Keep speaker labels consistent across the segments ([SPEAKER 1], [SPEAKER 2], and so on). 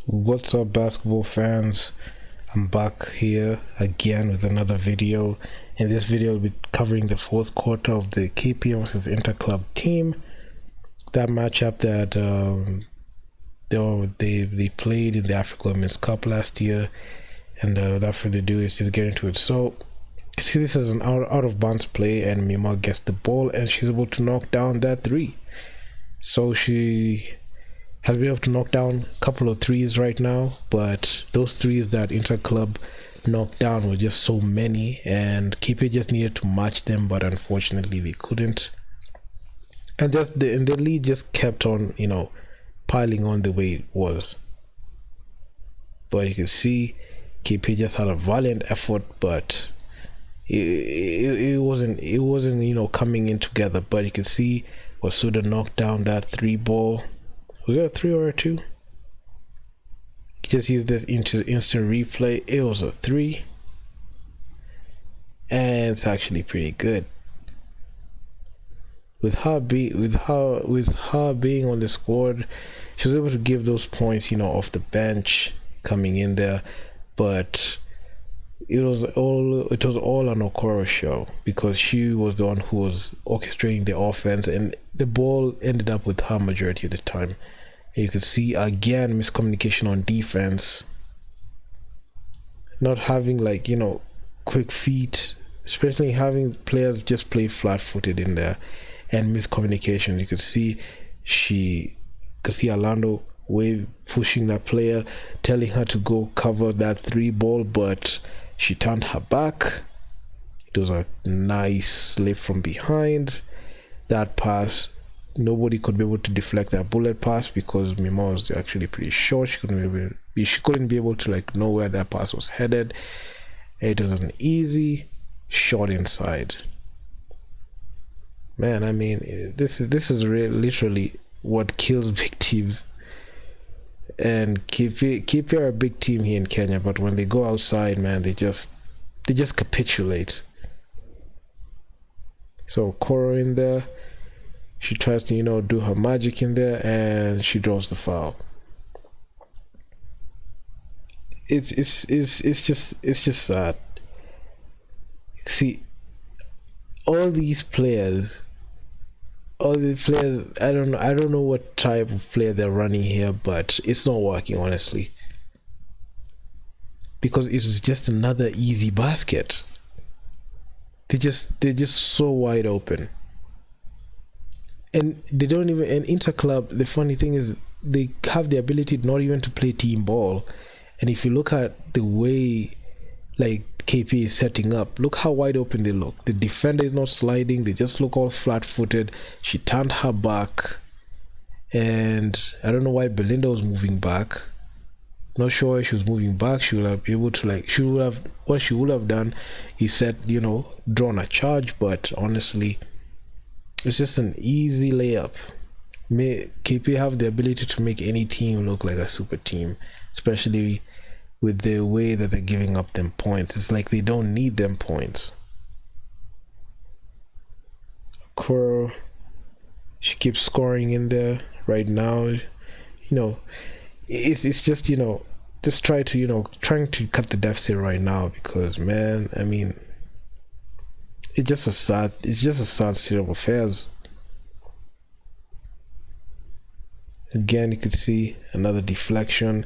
[SPEAKER 1] What's up, basketball fans? I'm back here again with another video. In this video, I'll be covering the fourth quarter of the KPM versus Interclub team. That matchup that they played in the Africa Women's Cup last year, and without further ado, is just get into it. So, see, this is an out of bounds play, and Mima gets the ball, and she's able to knock down that three. So she has been able to knock down a couple of threes right now, but those threes that Interclub knocked down were just so many, and KP just needed to match them, but unfortunately they couldn't. And the lead just kept on, piling on the way it was. But you can see KP just had a valiant effort, but it wasn't coming in together. But you can see Wasuda knocked down that three ball. Was it a three or a two? Just use this into instant replay. It was a three, and it's actually pretty good. With her being on the squad, she was able to give those points, off the bench, coming in there. But it was all an Okoro show, because she was the one who was orchestrating the offense, and the ball ended up with her majority of the time. You can see again miscommunication on defense, not having quick feet, especially having players just play flat-footed in there, and miscommunication. You could see Orlando way pushing that player, telling her to go cover that three ball, but she turned her back. It was a nice slip from behind. That pass, nobody could be able to deflect that bullet pass because Mima was actually pretty short. She couldn't be able to know where that pass was headed. It was an easy shot inside. Man, I mean, this is literally what kills big teams. And KP are a big team here in Kenya, but when they go outside, man, they just capitulate. So Koro in there. She tries to, do her magic in there, and she draws the foul. It's just sad. See, all these players, I don't know what type of player they're running here, but it's not working, honestly. Because it was just another easy basket. They're just so wide open. And they don't even, and Interclub, the funny thing is they have the ability not even to play team ball. And if you look at the way KP is setting up, look how wide open they look. The defender is not sliding, they just look all flat-footed. She turned her back, and I don't know why Belinda was moving back. Not sure why she was moving back. She would have been able to what she would have done is drawn a charge, but honestly, it's just an easy layup. KP have the ability to make any team look like a super team, especially with the way that they're giving up them points. It's like they don't need them points. Kuro, she keeps scoring in there right now. It's just just trying to cut the deficit right now, because man, I mean, it's just a sad state of affairs. Again, you could see another deflection,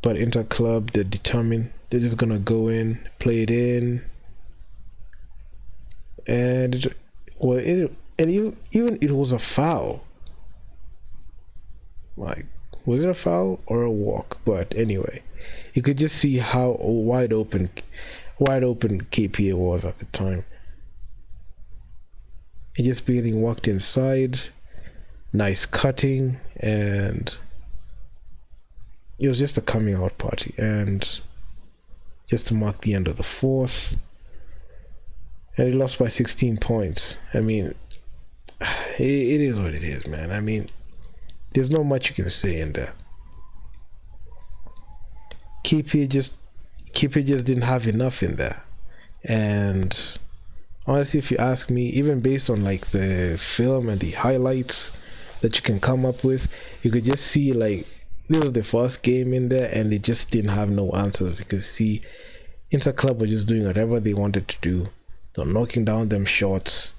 [SPEAKER 1] but Interclub, they're determined. They're just gonna go in, play it in, and even it was a foul. Was it a foul or a walk? But anyway, you could just see how wide open KPA was at the time. It just getting walked inside, nice cutting, and it was just a coming out party. And just to mark the end of the fourth, and he lost by 16 points. I mean, it is what it is, man. I mean, there's not much you can say in there. KPA just didn't have enough in there. And honestly, if you ask me, even based on the film and the highlights, that you can come up with. You could just see like this was the first game in there, and they just didn't have no answers. You could see Inter Club were just doing whatever they wanted to do. They're knocking down them shots,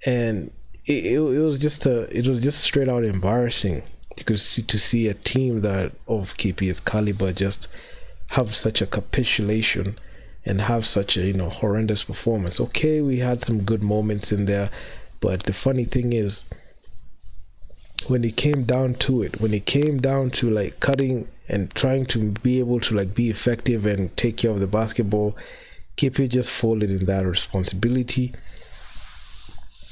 [SPEAKER 1] and it was just straight out embarrassing. Because to see a team that of KP's caliber just have such a capitulation and have such a horrendous performance. Okay, we had some good moments in there, but the funny thing is, when it came down to it, when it came down to like cutting and trying to be able to like be effective and take care of the basketball, KP just folded in that responsibility.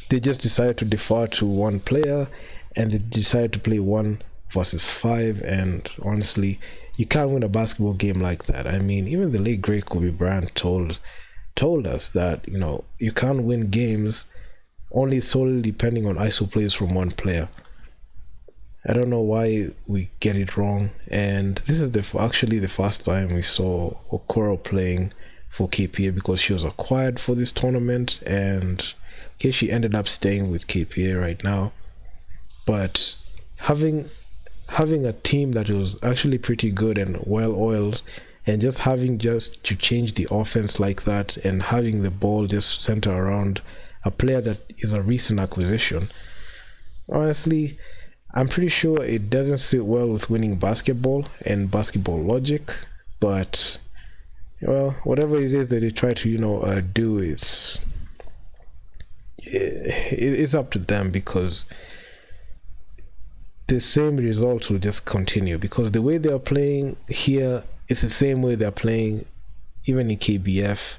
[SPEAKER 1] They just decided to defer to one player, and they decided to play 1 versus 5. And honestly, you can't win a basketball game like that. I mean, even the late great Kobe Bryant told us that you can't win games only solely depending on ISO plays from one player. I don't know why we get it wrong, and this is actually the first time we saw Okoro playing for KPA, because she was acquired for this tournament, and okay, she ended up staying with KPA right now. But having a team that was actually pretty good and well oiled, and just to change the offense like that, and having the ball just center around a player that is a recent acquisition, honestly, I'm pretty sure it doesn't sit well with winning basketball and basketball logic. But well, whatever it is that they try to do, it's up to them, because the same results will just continue, because the way they are playing here is the same way they're playing even in KBF.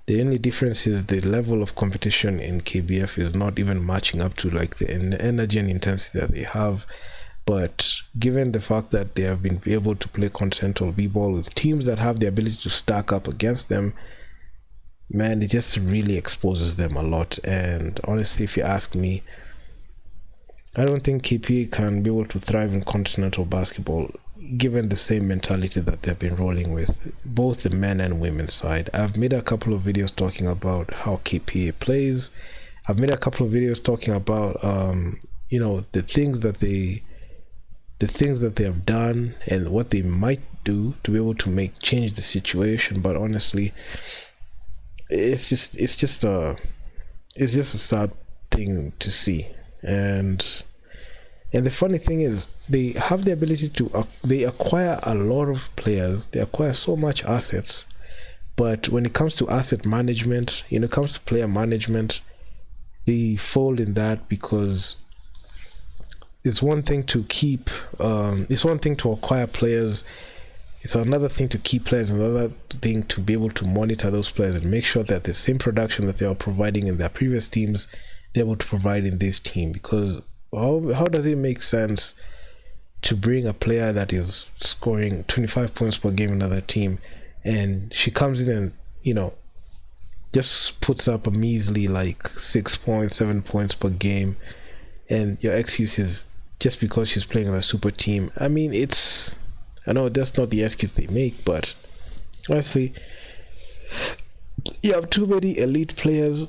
[SPEAKER 1] The only difference is the level of competition in KBF is not even matching up to like the energy and intensity that they have. But given the fact that they have been able to play Continental b-ball with teams that have the ability to stack up against them, man, it just really exposes them a lot. And honestly, if you ask me, I don't think KPA can be able to thrive in Continental basketball given the same mentality that they've been rolling with, both the men and women's side. I've made a couple of videos talking about how KPA plays. I've made a couple of videos talking about the things that they have done and what they might do to be able to change the situation. But honestly, it's just a sad thing to see. And the funny thing is, they have the ability to they acquire a lot of players, they acquire so much assets, but when it comes to asset management, when it comes to player management, they fold in that, because it's one thing to keep it's one thing to acquire players, it's another thing to keep players, another thing to be able to monitor those players and make sure that the same production that they are providing in their previous teams, they're able to provide in this team. Because how does it make sense to bring a player that is scoring 25 points per game in another team, and she comes in and just puts up a measly like 6 points, 7 points per game, and your excuse is just because she's playing on a super team? I mean, I know that's not the excuse they make, but honestly, you have too many elite players,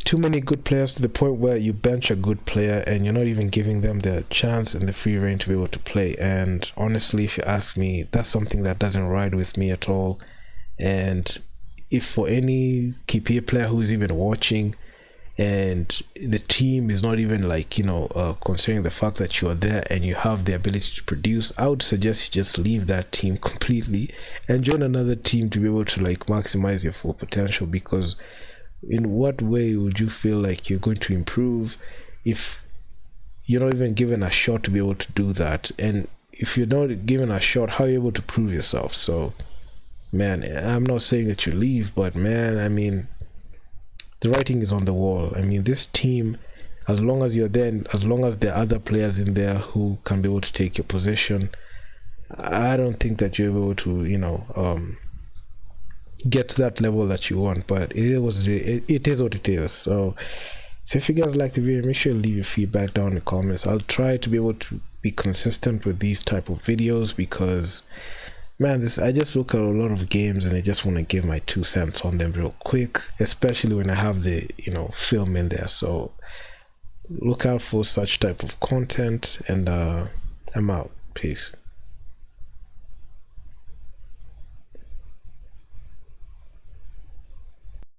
[SPEAKER 1] too many good players, to the point where you bench a good player and you're not even giving them the chance and the free reign to be able to play. And honestly, if you ask me, that's something that doesn't ride with me at all. And if for any KPA player who is even watching and the team is not even considering the fact that you are there and you have the ability to produce, I would suggest you just leave that team completely and join another team to be able to maximize your full potential. Because in what way would you feel like you're going to improve if you're not even given a shot to be able to do that? And if you're not given a shot, how are you able to prove yourself? So man, I'm not saying that you leave, but man, I mean, the writing is on the wall. I mean, this team, as long as you're there, as long as there are other players in there who can be able to take your position, I don't think that you're able to get to that level that you want. But it is what it is. So if you guys like the video, make sure to leave your feedback down in the comments. I'll try to be able to be consistent with these type of videos, because man, I just look at a lot of games and I just want to give my 2 cents on them real quick, especially when I have the film in there. So look out for such type of content, and I'm out. Peace.